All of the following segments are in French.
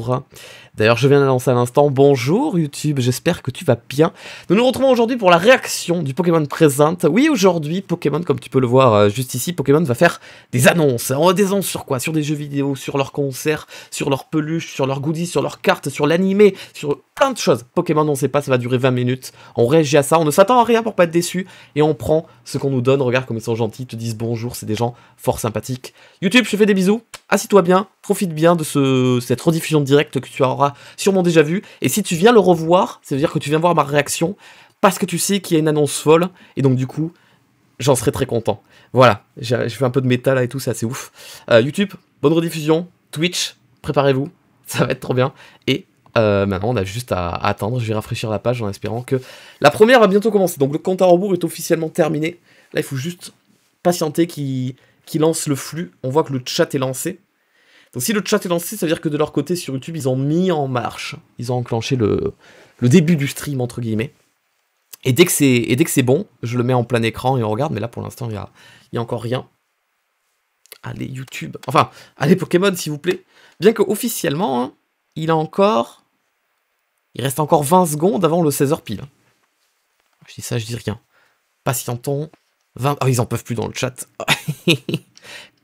bonjour. D'ailleurs, je viens d'annoncer à l'instant, bonjour YouTube, j'espère que tu vas bien. Nous nous retrouvons aujourd'hui pour la réaction du Pokémon Present. Oui, aujourd'hui, Pokémon, comme tu peux le voir juste ici, Pokémon va faire des annonces. Des annonces sur quoi? Sur des jeux vidéo, sur leurs concerts, sur leurs peluches, sur leurs goodies, sur leurs cartes, sur l'animé, sur plein de choses. Pokémon, on sait pas, ça va durer 20 minutes. On réagit à ça, on ne s'attend à rien pour pas être déçu. Et on prend ce qu'on nous donne. Regarde comme ils sont gentils, ils te disent bonjour, c'est des gens fort sympathiques. YouTube, je te fais des bisous. Assis-toi bien, profite bien de cette rediffusion directe que tu auras sûrement déjà vue. Et si tu viens le revoir, ça veut dire que tu viens voir ma réaction parce que tu sais qu'il y a une annonce folle. Et donc du coup, j'en serai très content. Voilà, je fais un peu de méta là et tout, c'est assez ouf. YouTube, bonne rediffusion. Twitch, préparez-vous, ça va être trop bien. Et maintenant, on a juste à attendre. Je vais rafraîchir la page en espérant que la première va bientôt commencer. Donc le compte à rebours est officiellement terminé. Là, il faut juste patienter qu'il lance le flux. On voit que le chat est lancé. Donc si le chat est lancé, ça veut dire que de leur côté sur YouTube, ils ont mis en marche. Ils ont enclenché le début du stream, entre guillemets. Et dès que c'est bon, je le mets en plein écran et on regarde. Mais là, pour l'instant, il y a encore rien. Allez, YouTube. Enfin, allez, Pokémon, s'il vous plaît. Bien que officiellement, hein, il reste encore 20 secondes avant le 16h pile. Je dis ça, je dis rien. Patientons. 20... Oh, ils en peuvent plus dans le chat.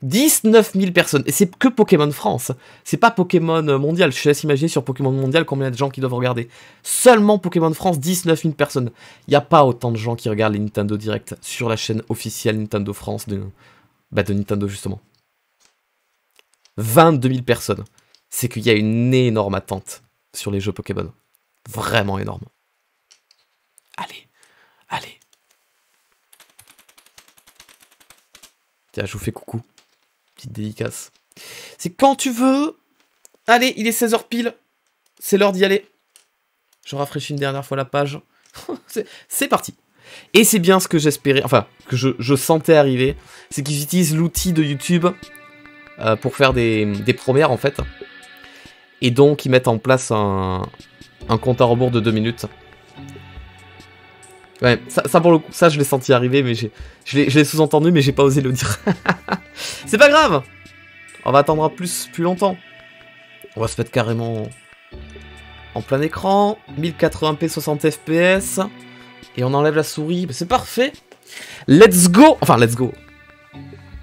19 000 personnes. Et c'est que Pokémon France. C'est pas Pokémon Mondial. Je te laisse imaginer sur Pokémon Mondial combien de gens qui doivent regarder. Seulement Pokémon France, 19 000 personnes. Il n'y a pas autant de gens qui regardent les Nintendo Direct sur la chaîne officielle Nintendo France de Nintendo justement. 22 000 personnes. C'est qu'il y a une énorme attente sur les jeux Pokémon. Vraiment énorme. Allez. Allez. Tiens, je vous fais coucou. Petite dédicace. C'est quand tu veux. Allez, il est 16h pile. C'est l'heure d'y aller. Je rafraîchis une dernière fois la page. C'est parti. Et c'est bien ce que j'espérais, enfin, que je sentais arriver. C'est qu'ils utilisent l'outil de YouTube pour faire des premières, en fait. Et donc, ils mettent en place un compte à rebours de 2 minutes. Ouais, ça pour le coup, ça je l'ai senti arriver, mais je l'ai sous-entendu, mais j'ai pas osé le dire. C'est pas grave. On va attendre plus longtemps. On va se mettre carrément en plein écran, 1080p 60 fps, et on enlève la souris, c'est parfait. Let's go. Enfin, let's go.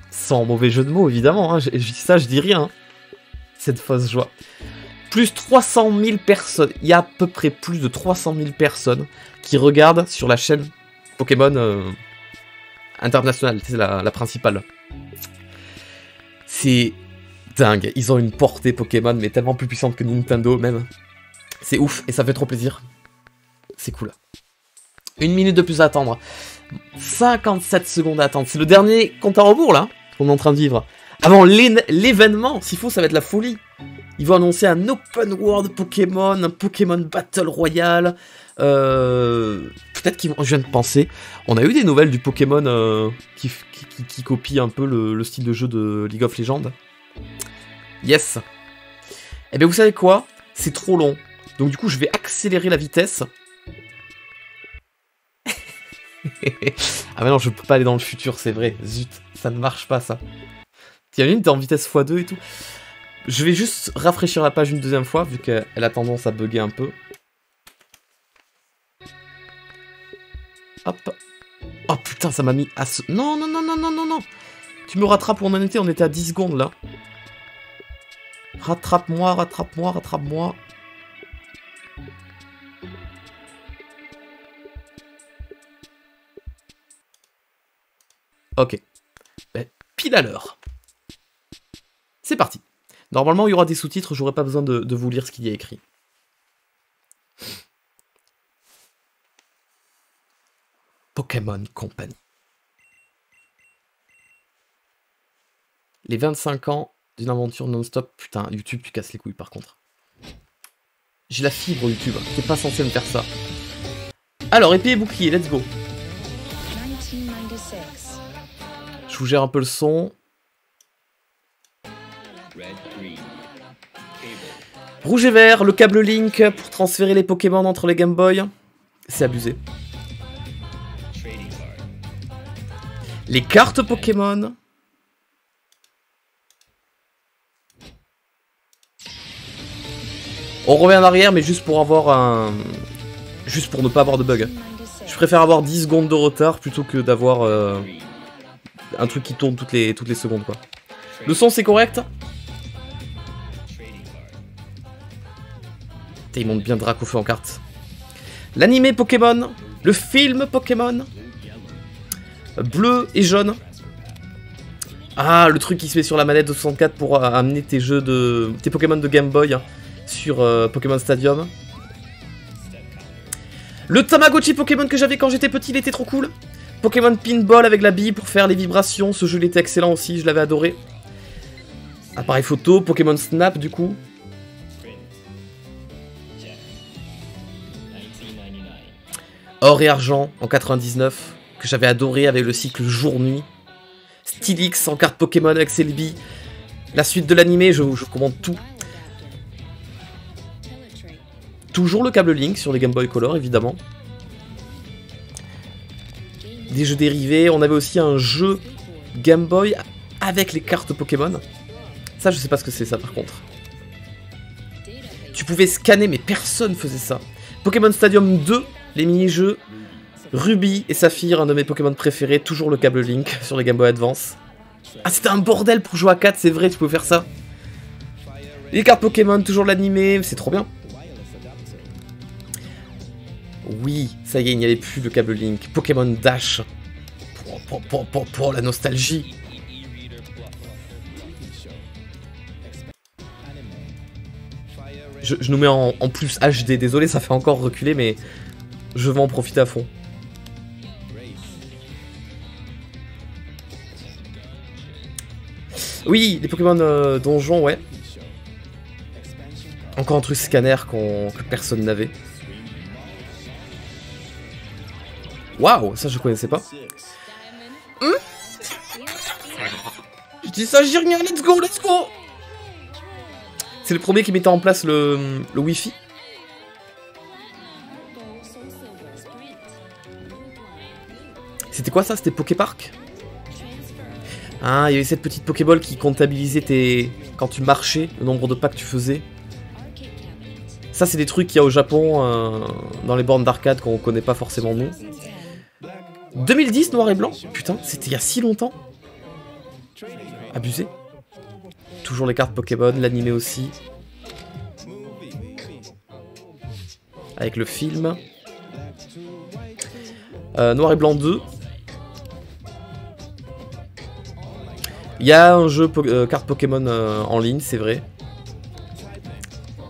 Sans mauvais jeu de mots, évidemment, hein. Je dis ça, je dis rien. Cette fausse joie. Plus 300 000 personnes. Il y a à peu près plus de 300 000 personnes qui regardent sur la chaîne Pokémon internationale. C'est la principale. C'est dingue. Ils ont une portée Pokémon, mais tellement plus puissante que Nintendo, même. C'est ouf, et ça fait trop plaisir. C'est cool. 1 minute de plus à attendre. 57 secondes à attendre. C'est le dernier compte à rebours, là, qu'on est en train de vivre. Avant l'événement, s'il faut, ça va être la folie. Ils vont annoncer un open world Pokémon, un Pokémon Battle Royale. Peut-être qu'ils vont... Je viens de penser. On a eu des nouvelles du Pokémon qui copie un peu le style de jeu de League of Legends. Yes. Eh bien, vous savez quoi? C'est trop long. Donc du coup, je vais accélérer la vitesse. Ah mais non, je peux pas aller dans le futur, c'est vrai. Zut, ça ne marche pas, ça. T'imagines, t'es en vitesse x2 et tout. Je vais juste rafraîchir la page une deuxième fois, vu qu'elle a tendance à bugger un peu. Hop. Oh putain, ça m'a mis à ce... Non, non, non, non, non, non, non. Tu me rattrapes où on en était? On était à 10 secondes, là. Rattrape-moi, rattrape-moi, rattrape-moi. Ok. Ben, pile à l'heure. C'est parti. Normalement, il y aura des sous-titres, j'aurai pas besoin de vous lire ce qu'il y a écrit. Pokémon Company. Les 25 ans d'une aventure non-stop. Putain, YouTube, tu casses les couilles par contre. J'ai la fibre YouTube, t'es pas censé me faire ça. Alors, épée et bouclier, let's go. Je vous gère un peu le son. Rouge et vert, le câble Link pour transférer les Pokémon entre les Game Boy. C'est abusé. Les cartes Pokémon. On revient en arrière, mais juste pour avoir un... Juste pour ne pas avoir de bug. Je préfère avoir 10 secondes de retard plutôt que d'avoir un truc qui tourne toutes les secondes, quoi. Le son, c'est correct? Putain, il monte bien Dracofeu en carte. L'animé Pokémon, le film Pokémon, bleu et jaune. Ah, le truc qui se met sur la manette de 64 pour amener tes jeux de... tes Pokémon de Game Boy sur Pokémon Stadium. Le Tamagotchi Pokémon que j'avais quand j'étais petit, il était trop cool. Pokémon Pinball avec la bille pour faire les vibrations, ce jeu il était excellent aussi, je l'avais adoré. Appareil photo, Pokémon Snap du coup. Or et argent en 99, que j'avais adoré avec le cycle jour-nuit. Stylix en carte Pokémon avec Celebi. La suite de l'animé, je commande tout. Toujours le câble Link sur les Game Boy Color, évidemment. Des jeux dérivés. On avait aussi un jeu Game Boy avec les cartes Pokémon. Ça, je sais pas ce que c'est, ça, par contre. Tu pouvais scanner, mais personne faisait ça. Pokémon Stadium 2, les mini-jeux. Ruby et Saphir, un de mes Pokémon préférés. Toujours le câble Link sur les Game Boy Advance. Ah, c'était un bordel pour jouer à 4, c'est vrai, tu pouvais faire ça. Les cartes Pokémon, toujours l'animé, c'est trop bien. Oui, ça y est, il n'y avait plus le câble Link. Pokémon Dash. Pour la nostalgie. Je nous mets en plus HD. Désolé, ça fait encore reculer, mais je vais en profiter à fond. Oui, les Pokémon donjons, ouais. Encore un truc scanner que personne n'avait. Waouh, ça je connaissais pas. Je dis ça, j'y rien, let's go, let's go. C'est le premier qui mettait en place le Wi-Fi. C'était quoi ça? C'était Poképark? Ah, il y avait cette petite Pokéball qui comptabilisait quand tu marchais, le nombre de pas que tu faisais. Ça, c'est des trucs qu'il y a au Japon, dans les bornes d'arcade qu'on connaît pas forcément nous. 2010, noir et blanc? Putain, c'était il y a si longtemps. Abusé. Toujours les cartes Pokémon, l'animé aussi. Avec le film. Noir et blanc 2. Il y a un jeu cartes Pokémon en ligne, c'est vrai.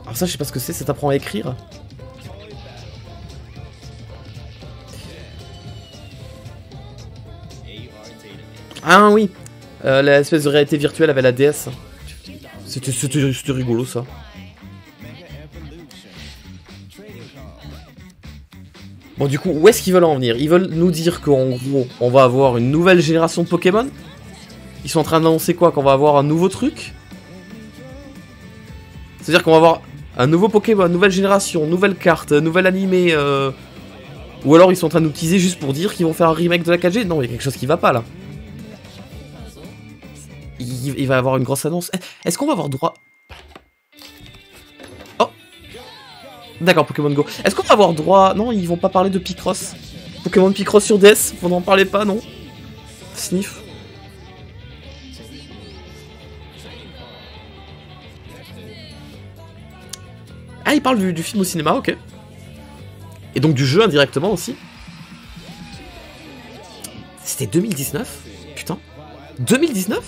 Alors ça, je sais pas ce que c'est, ça t'apprend à écrire. Ah oui, l'espèce de réalité virtuelle avec la DS. C'était rigolo ça. Bon du coup, où est-ce qu'ils veulent en venir? Ils veulent nous dire qu'en gros, on va avoir une nouvelle génération de Pokémon? Ils sont en train d'annoncer quoi? Qu'on va avoir un nouveau truc? C'est-à-dire qu'on va avoir un nouveau Pokémon, nouvelle génération, nouvelle carte, nouvelle animé, ou alors ils sont en train de nous teaser juste pour dire qu'ils vont faire un remake de la 4G? Non, il y a quelque chose qui va pas là. Il va y avoir une grosse annonce. Est-ce qu'on va avoir droit... Oh! D'accord, Pokémon Go. Est-ce qu'on va avoir droit... Non, ils vont pas parler de Picross. Pokémon Picross sur DS, vous n'en parlez pas, non? Sniff. Ah, il parle du film au cinéma, ok. Et donc du jeu indirectement aussi. C'était 2019? Putain. 2019?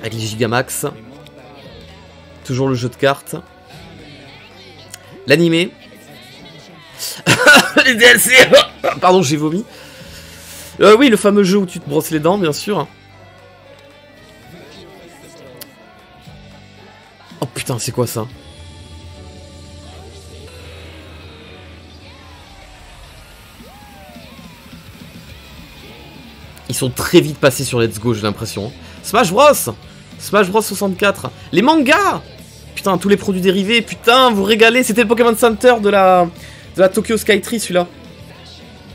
Avec les Gigamax. Toujours le jeu de cartes. L'animé. Les DLC. Pardon, j'ai vomi. Oui, le fameux jeu où tu te brosses les dents, bien sûr. Oh putain, c'est quoi ça? Ils sont très vite passés sur Let's Go, j'ai l'impression. Smash Bros! Smash Bros 64. Les mangas! Putain, tous les produits dérivés, putain, vous régalez. C'était le Pokémon Center de la Tokyo Skytree, celui-là.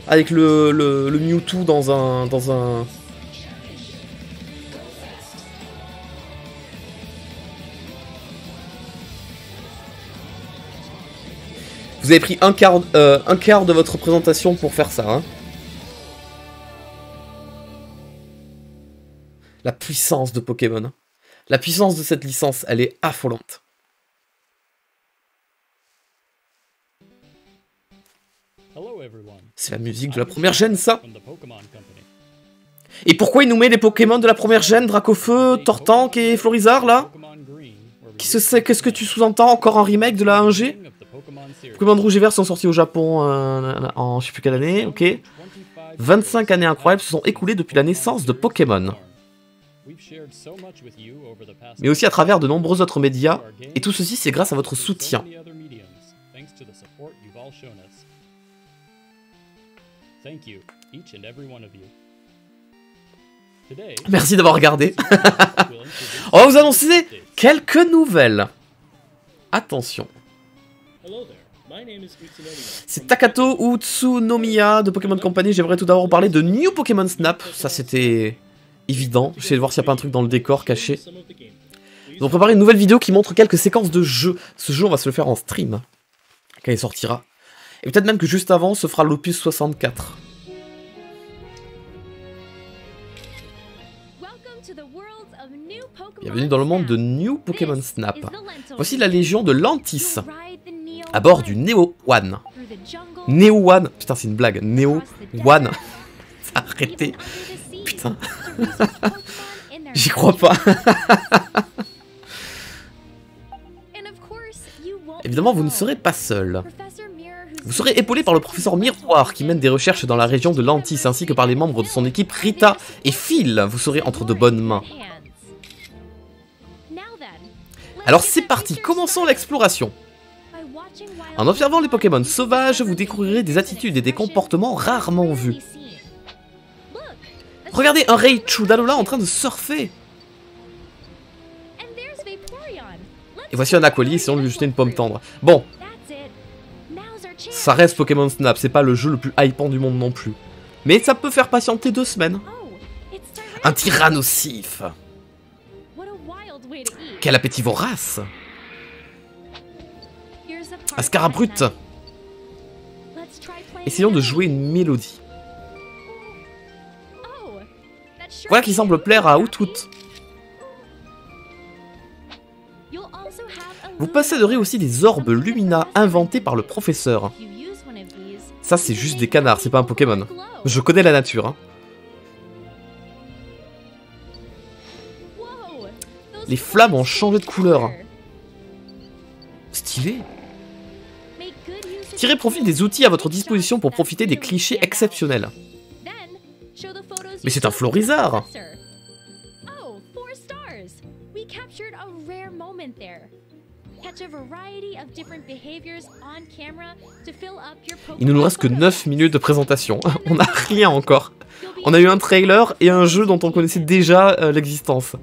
Avec le Mewtwo dans un... Vous avez pris un quart de votre présentation pour faire ça, hein. La puissance de Pokémon. La puissance de cette licence, elle est affolante. C'est la musique de la première gêne, ça. Et pourquoi il nous met les Pokémon de la première gêne, Dracofeu, Tortank et Florizard, là? Qu'est-ce que tu sous-entends? Encore un remake de la 1G? Pokémon Rouge et Vert sont sortis au Japon en je sais plus quelle année, ok. 25 années incroyables se sont écoulées depuis la naissance de Pokémon. Mais aussi à travers de nombreux autres médias, et tout ceci c'est grâce à votre soutien. Merci d'avoir regardé. On va vous annoncer quelques nouvelles. Attention. C'est Takato Utsunomiya de Pokémon Company. J'aimerais tout d'abord parler de New Pokémon Snap. Ça c'était évident. J'essaie de voir s'il n'y a pas un truc dans le décor caché. Ils ont préparé une nouvelle vidéo qui montre quelques séquences de jeu. Ce jeu on va se le faire en stream quand il sortira. Et peut-être même que juste avant, on se fera l'Opus 64. Bienvenue dans le monde de New Pokémon Snap. Voici la légion de Lantis, à bord du Neo One. Neo One, putain c'est une blague, Neo One. Arrêtez, putain. J'y crois pas. Évidemment, vous ne serez pas seul. Vous serez épaulé par le professeur Miroir qui mène des recherches dans la région de Lantis ainsi que par les membres de son équipe Rita et Phil. Vous serez entre de bonnes mains. Alors c'est parti, commençons l'exploration. En observant les Pokémon sauvages, vous découvrirez des attitudes et des comportements rarement vus. Regardez un Raichu d'Alola en train de surfer. Et voici un Aquali, essayons de lui jeter une pomme tendre. Bon. Ça reste Pokémon Snap, c'est pas le jeu le plus hypant du monde non plus. Mais ça peut faire patienter 2 semaines. Un Tyrannosif. Quel appétit vorace. Un Scarabrute. Essayons de jouer une mélodie. Voilà qui semble plaire à Outwoot. Vous posséderez aussi des orbes Lumina inventés par le professeur. Ça c'est juste des canards, c'est pas un Pokémon. Je connais la nature. Hein. Les flammes ont changé de couleur. Stylé. Tirez profit des outils à votre disposition pour profiter des clichés exceptionnels. Mais c'est un Florizard. Il ne nous reste que 9 minutes de présentation. On n'a rien encore. On a eu un trailer et un jeu dont on connaissait déjà l'existence.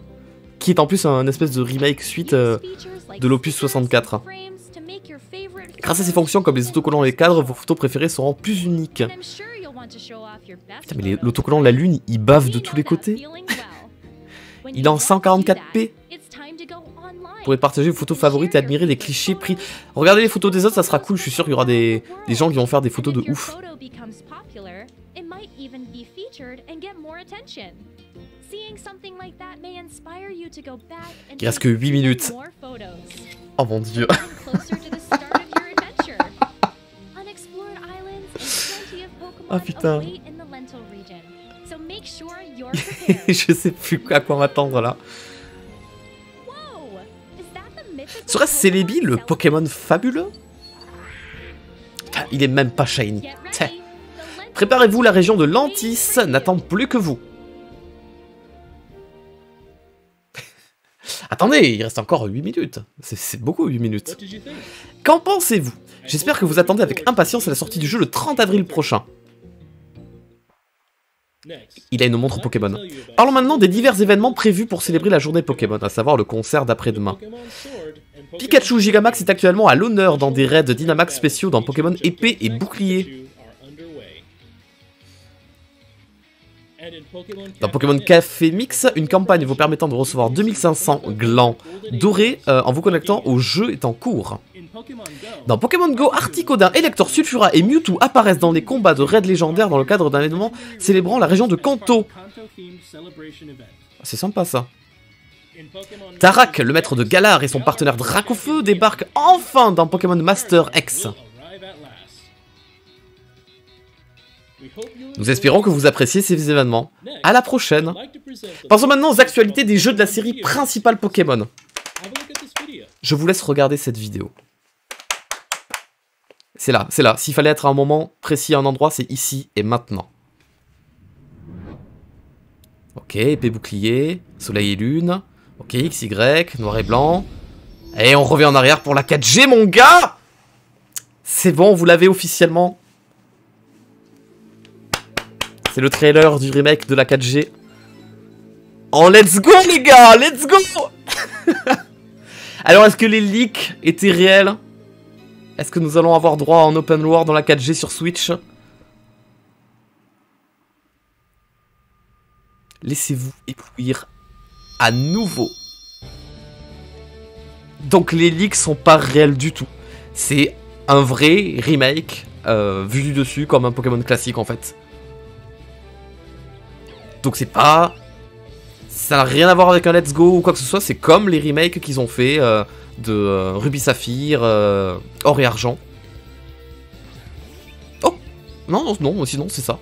Qui est en plus un espèce de remake suite de l'Opus 64. Grâce à ces fonctions comme les autocollants et les cadres, vos photos préférées seront plus uniques. Putain mais l'autocollant La Lune, il bave de tous les côtés. Il est en 144p. Vous pourrez partager vos photos favorites et admirer des clichés pris. Regardez les photos des autres, ça sera cool. Je suis sûr qu'il y aura des gens qui vont faire des photos de ouf. Il reste que 8 minutes. Oh mon dieu. Oh putain. Je sais plus à quoi m'attendre là. Serait-ce Celebi, le Pokémon fabuleux? Il est même pas shiny. Préparez-vous, la région de Lantis n'attend plus que vous. Attendez, il reste encore 8 minutes. C'est beaucoup 8 minutes. Qu'en pensez-vous? J'espère que vous attendez avec impatience la sortie du jeu le 30 avril prochain. Il a une montre Pokémon. Parlons maintenant des divers événements prévus pour célébrer la journée Pokémon, à savoir le concert d'après-demain. Pikachu Gigamax est actuellement à l'honneur dans des raids Dynamax spéciaux dans Pokémon épée et bouclier. Dans Pokémon Café Mix, une campagne vous permettant de recevoir 2500 glands dorés en vous connectant au jeu est en cours. Dans Pokémon Go, Articodin, Elector, Sulfura et Mewtwo apparaissent dans les combats de raids légendaires dans le cadre d'un événement célébrant la région de Kanto. C'est sympa ça. Tarak, le maître de Galar et son partenaire Dracofeu débarquent enfin dans Pokémon Master X. Nous espérons que vous appréciez ces événements. À la prochaine. Passons maintenant aux actualités des jeux de la série principale Pokémon. Je vous laisse regarder cette vidéo. C'est là, c'est là. S'il fallait être à un moment précis à un endroit, c'est ici et maintenant. Ok, épée bouclier, soleil et lune. Ok, XY, noir et blanc. Et on revient en arrière pour la 4G, mon gars! C'est bon, vous l'avez officiellement. C'est le trailer du remake de la 4G. Oh, let's go, les gars! Let's go! Alors, est-ce que les leaks étaient réels? Est-ce que nous allons avoir droit à un open world dans la 4G sur Switch? Laissez-vous éblouir à nouveau. Donc les leaks sont pas réels du tout. C'est un vrai remake vu du dessus comme un Pokémon classique en fait. Donc c'est pas... Ça n'a rien à voir avec un Let's Go ou quoi que ce soit. C'est comme les remakes qu'ils ont fait de Ruby Saphir, Or et Argent. Oh non, non, sinon c'est ça.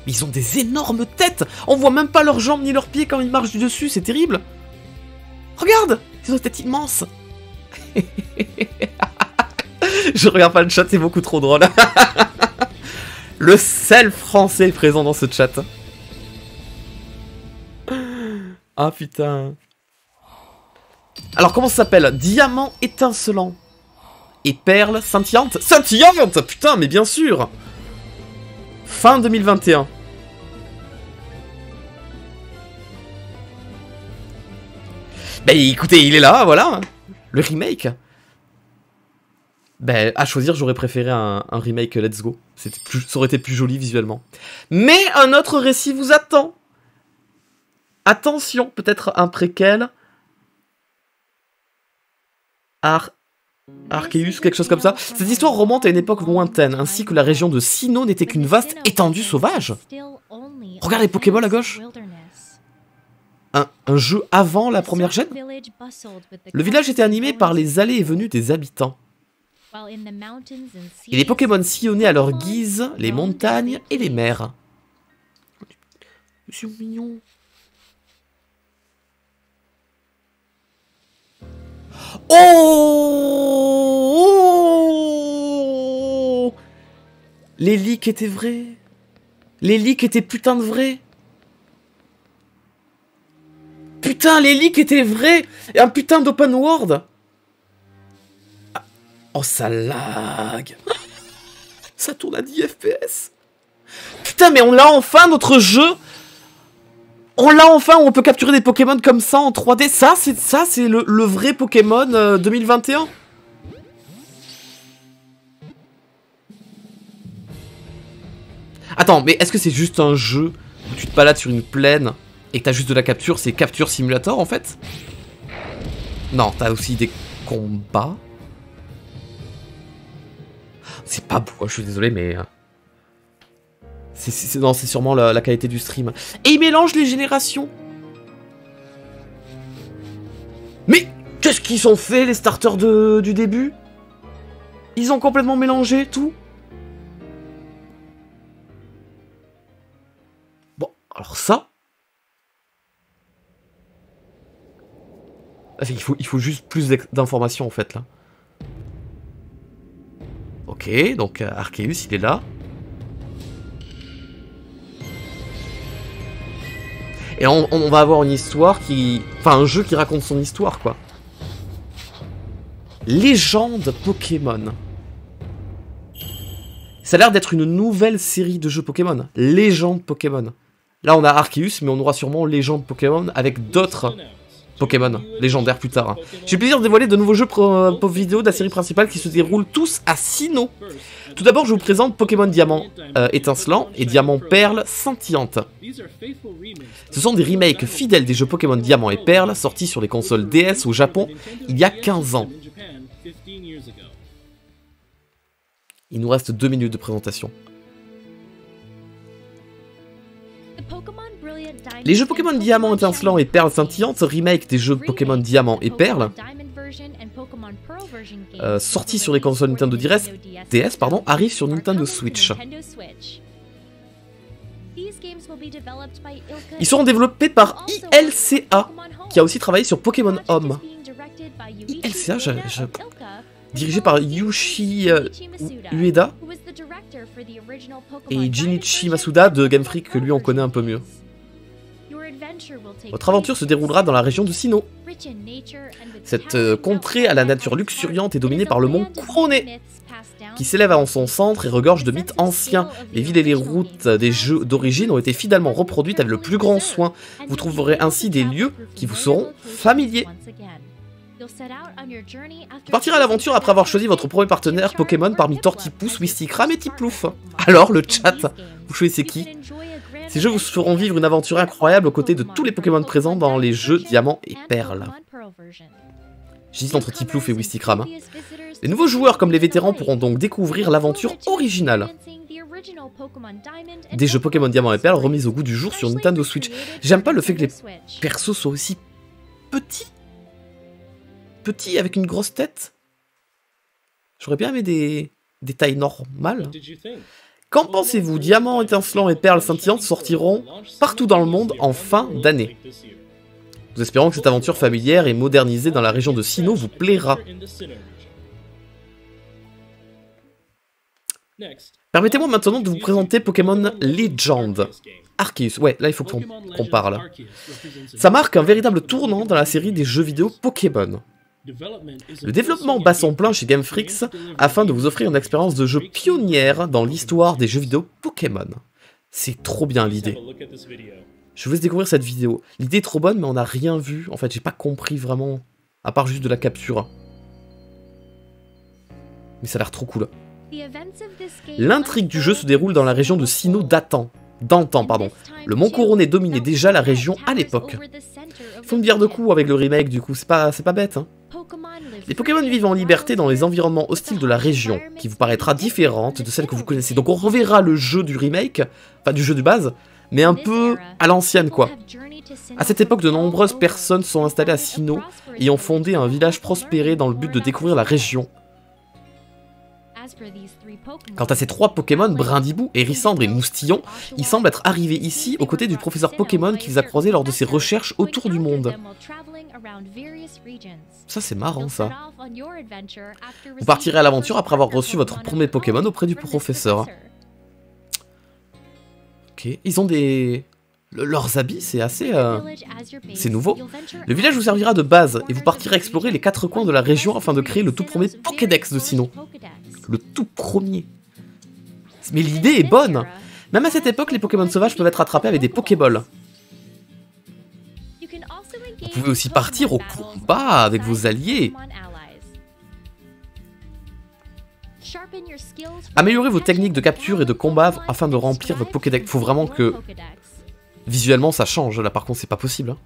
Ils ont des énormes têtes. On voit même pas leurs jambes ni leurs pieds quand ils marchent du dessus, c'est terrible. Regarde, ils ont des têtes immenses. Je regarde pas le chat, c'est beaucoup trop drôle. Le seul français présent dans ce chat. Ah putain. Alors comment ça s'appelle? Diamant étincelant. Et perle scintillante. Scintillante! Putain, mais bien sûr. Fin 2021. Bah écoutez, il est là, voilà. Le remake. Ben, à choisir, j'aurais préféré un remake Let's Go. Ça aurait été plus joli visuellement. Mais un autre récit vous attend. Attention, peut-être un préquel. Arceus, quelque chose comme ça. Cette histoire remonte à une époque lointaine, ainsi que la région de Sinnoh n'était qu'une vaste étendue sauvage. Regarde les Pokéballs à gauche. Un jeu avant la première gêne. Le village était animé par les allées et venues des habitants. Et les Pokémon sillonnaient à leur guise les montagnes et les mers. C'est mignon. Oh! Les leaks étaient vrais. Les leaks étaient putain de vrais. Putain, les leaks étaient vrais. Et un putain d'open world. Oh, ça lag. Ça tourne à 10 FPS. Putain, mais on l'a enfin, notre jeu. On l'a enfin, où on peut capturer des Pokémon comme ça en 3D. Ça, c'est le vrai Pokémon 2021. Attends, mais est-ce que c'est juste un jeu où tu te balades sur une plaine et que t'as juste de la capture? C'est Capture Simulator, en fait? Non, t'as aussi des combats. C'est pas beau, je suis désolé, mais... Non, c'est sûrement la qualité du stream. Et il mélange les générations. Mais qu'est-ce qu'ils ont fait, les starters du début? Ils ont complètement mélangé tout. Bon, alors ça... Il faut juste plus d'informations, en fait, là. Ok, donc Arceus, il est là. Et on va avoir une histoire qui... Enfin, un jeu qui raconte son histoire, quoi. Légende Pokémon. Ça a l'air d'être une nouvelle série de jeux Pokémon. Légende Pokémon. Là, on a Arceus, mais on aura sûrement Légende Pokémon avec d'autres Pokémon légendaires plus tard. J'ai le plaisir de dévoiler de nouveaux jeux pour vidéo de la série principale qui se déroulent tous à Sinnoh. Tout d'abord, je vous présente Pokémon Diamant étincelant et Diamant Perle scintillante. Ce sont des remakes fidèles des jeux Pokémon Diamant et Perle sortis sur les consoles DS au Japon il y a 15 ans. Il nous reste 2 minutes de présentation. Les jeux Pokémon Diamant étincelant et Perle scintillante, remake des jeux Pokémon Diamant et Perle, sortis sur les consoles Nintendo DS, arrivent sur Nintendo Switch. Ils seront développés par ILCA, qui a aussi travaillé sur Pokémon Home. ILCA, dirigé par Yushi Ueda et Jinichi Masuda de Game Freak, que lui on connaît un peu mieux. Votre aventure se déroulera dans la région de Sinnoh. Cette contrée à la nature luxuriante est dominée par le mont Couronné, qui s'élève en son centre et regorge de mythes anciens. Les villes et les routes des jeux d'origine ont été fidèlement reproduites avec le plus grand soin. Vous trouverez ainsi des lieux qui vous seront familiers. Vous partirez à l'aventure après avoir choisi votre premier partenaire Pokémon parmi Tortipousse, Wistikram et Tiplouf. Alors, le chat, vous choisissez qui? Ces jeux vous feront vivre une aventure incroyable aux côtés de tous les Pokémon présents dans les jeux Diamant et Perle. J'hésite entre Tiplouf et Wistikram. Les nouveaux joueurs comme les vétérans pourront donc découvrir l'aventure originale des jeux Pokémon Diamant et Perle remis au goût du jour sur Nintendo Switch. J'aime pas le fait que les persos soient aussi petits. Petits avec une grosse tête. J'aurais bien aimé des tailles normales. Qu'en pensez-vous? Diamant étincelant et Perle scintillantes sortiront partout dans le monde en fin d'année. Nous espérons que cette aventure familière et modernisée dans la région de Sinnoh vous plaira. Permettez-moi maintenant de vous présenter Pokémon Legend. Arceus, ouais, là il faut qu'on parle. Ça marque un véritable tournant dans la série des jeux vidéo Pokémon. Le développement bat son plein chez Game Freak afin de vous offrir une expérience de jeu pionnière dans l'histoire des jeux vidéo Pokémon. C'est trop bien l'idée. Je vous laisse découvrir cette vidéo. L'idée est trop bonne, mais on n'a rien vu. En fait, j'ai pas compris vraiment, à part juste de la capture. Mais ça a l'air trop cool. L'intrigue du jeu se déroule dans la région de Sinnoh d'antan. Le Mont Couronné dominait déjà la région à l'époque. Ils font une bière de coups avec le remake, du coup, c'est pas bête, hein. Les Pokémon vivent en liberté dans les environnements hostiles de la région, qui vous paraîtra différente de celle que vous connaissez. Donc on reverra le jeu du remake, enfin du jeu de base, mais un peu à l'ancienne, quoi. À cette époque, de nombreuses personnes sont installées à Sinnoh et ont fondé un village prospéré dans le but de découvrir la région. Quant à ces 3 Pokémon, Brindibou, Hérissandre et Moustillon, ils semblent être arrivés ici aux côtés du professeur Pokémon qui les a croisés lors de ses recherches autour du monde. Ça c'est marrant ça. Vous partirez à l'aventure après avoir reçu votre premier Pokémon auprès du professeur. Ok, ils ont des... Leurs habits, c'est assez... c'est nouveau. Le village vous servira de base et vous partirez explorer les 4 coins de la région afin de créer le tout premier Pokédex de Sinnoh. Le tout premier. Mais l'idée est bonne. Même à cette époque, les Pokémon sauvages peuvent être attrapés avec des Pokéballs. Vous pouvez aussi partir au combat avec vos alliés. Améliorez vos techniques de capture et de combat afin de remplir votre Pokédex. Faut vraiment que... Visuellement, ça change. Là, par contre, c'est pas possible. Hein.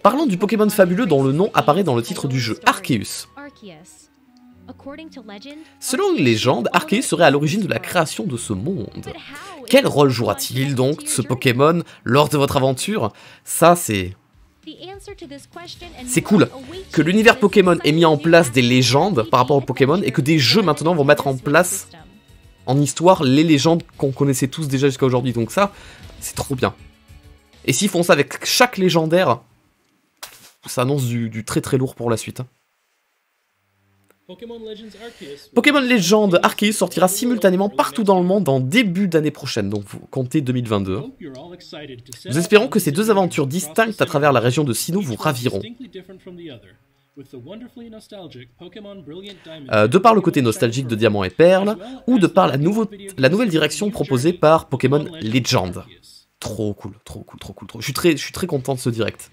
Parlons du Pokémon fabuleux dont le nom apparaît dans le titre du jeu, Arceus. Selon une légende, Arceus serait à l'origine de la création de ce monde. Quel rôle jouera-t-il donc, ce Pokémon, lors de votre aventure? Ça, c'est cool que l'univers Pokémon ait mis en place des légendes par rapport aux Pokémon et que des jeux maintenant vont mettre en place en histoire les légendes qu'on connaissait tous déjà jusqu'à aujourd'hui. Donc ça, c'est trop bien. Et s'ils font ça avec chaque légendaire, ça annonce du très très lourd pour la suite. Pokémon Legend Arceus sortira simultanément partout dans le monde en début d'année prochaine, donc vous comptez 2022. Nous espérons que ces 2 aventures distinctes à travers la région de Sinnoh vous raviront. De par le côté nostalgique de Diamant et Perle, ou de par la nouvelle direction proposée par Pokémon Legend. Trop cool, trop cool, trop cool, trop. Je suis très content de ce direct.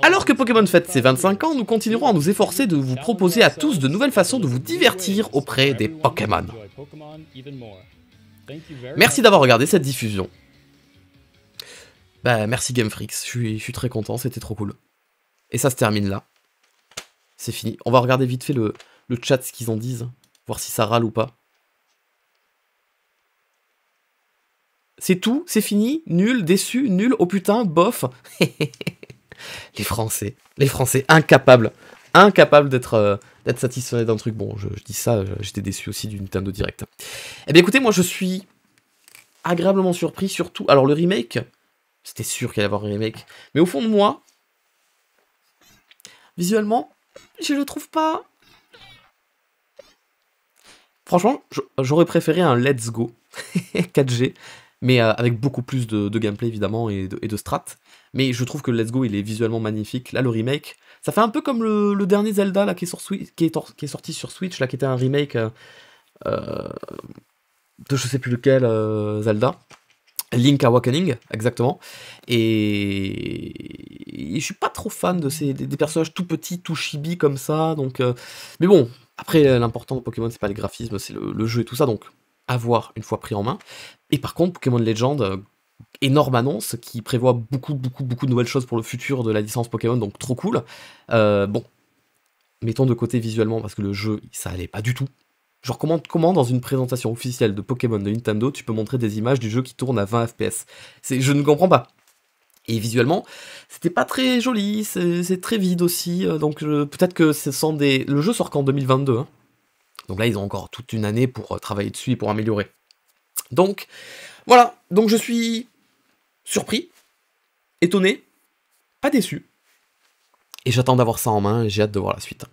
Alors que Pokémon fête ses 25 ans, nous continuerons à nous efforcer de vous proposer à tous de nouvelles façons de vous divertir auprès des Pokémon. Merci d'avoir regardé cette diffusion. Bah merci Game Freak, je suis très content, c'était trop cool. Et ça se termine là. C'est fini. On va regarder vite fait le chat, ce qu'ils en disent. Voir si ça râle ou pas. C'est tout, c'est fini, nul, déçu, nul, oh putain, bof. Les Français, incapables d'être satisfaits d'un truc. Bon, je dis ça, j'étais déçu aussi du Nintendo Direct. Eh bien écoutez, moi je suis agréablement surpris, surtout... Alors le remake, c'était sûr qu'il allait y avoir un remake, mais au fond de moi, visuellement, je le trouve pas... Franchement, j'aurais préféré un Let's Go 4G, mais avec beaucoup plus de gameplay évidemment et de strat. Mais je trouve que Let's Go il est visuellement magnifique. Là le remake, ça fait un peu comme le dernier Zelda là qui est sorti sur Switch là, qui était un remake de je sais plus lequel Zelda. Link Awakening, exactement. Et je suis pas trop fan de des personnages tout petits, tout chibi comme ça, donc... Mais bon, après, l'important de Pokémon, c'est pas les graphismes, c'est le jeu et tout ça, donc à voir une fois pris en main. Et par contre, Pokémon Legend, énorme annonce, qui prévoit beaucoup de nouvelles choses pour le futur de la licence Pokémon, donc trop cool. Bon, mettons de côté visuellement, parce que le jeu, ça allait pas du tout. Genre, comment dans une présentation officielle de Pokémon de Nintendo, tu peux montrer des images du jeu qui tourne à 20 FPS? Je ne comprends pas. Et visuellement, c'était pas très joli, c'est très vide aussi, donc peut-être que ce sont des... Le jeu sort qu'en 2022, hein. Donc là, ils ont encore toute une année pour travailler dessus et pour améliorer. Donc, voilà, donc je suis surpris, étonné, pas déçu. Et j'attends d'avoir ça en main et j'ai hâte de voir la suite.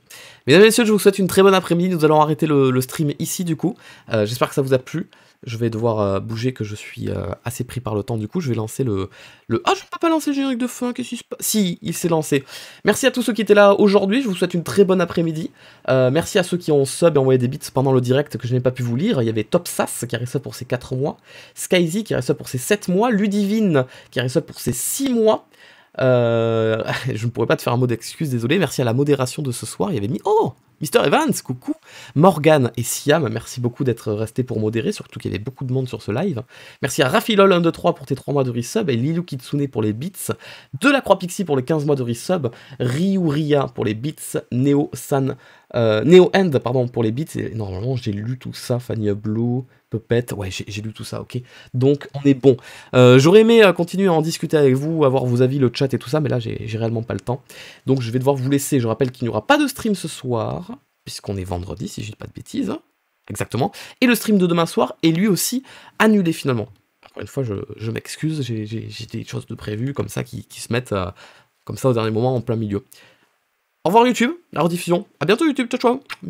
Mesdames et messieurs, je vous souhaite une très bonne après-midi. Nous allons arrêter le stream ici du coup. J'espère que ça vous a plu. Je vais devoir bouger, que je suis assez pris par le temps du coup. Je vais lancer Ah, je ne peux pas lancer le générique de fin, qu'est-ce qui se passe? Si, il s'est lancé. Merci à tous ceux qui étaient là aujourd'hui. Je vous souhaite une très bonne après-midi. Merci à ceux qui ont sub et envoyé des bits pendant le direct que je n'ai pas pu vous lire. Il y avait Topsas qui a resté pour ses 4 mois. Skyzy qui a resté pour ses 7 mois. Ludivine qui a resté pour ses 6 mois. Je ne pourrais pas te faire un mot d'excuse, désolé. Merci à la modération de ce soir. Il y avait mis... Oh, Mr. Evans, coucou. Morgan et Siam, merci beaucoup d'être restés pour modérer, surtout qu'il y avait beaucoup de monde sur ce live. Merci à Rafilol123 pour tes 3 mois de resub, et Lilu Kitsune pour les bits, De la Croix Pixie pour les 15 mois de resub, Ryuria pour les bits, Neo End pardon, pour les bits, et normalement j'ai lu tout ça, Fanny Blue, Puppet, ouais j'ai lu tout ça, ok, donc on est bon. J'aurais aimé continuer à en discuter avec vous, avoir vos avis, le chat et tout ça, mais là j'ai réellement pas le temps, donc je vais devoir vous laisser. Je rappelle qu'il n'y aura pas de stream ce soir, puisqu'on est vendredi, si je dis pas de bêtises, exactement, et le stream de demain soir est lui aussi annulé finalement. Encore une fois, je m'excuse, j'ai des choses de prévues comme ça qui se mettent comme ça au dernier moment en plein milieu. Au revoir YouTube, la rediffusion, à bientôt YouTube, ciao ciao, bisous.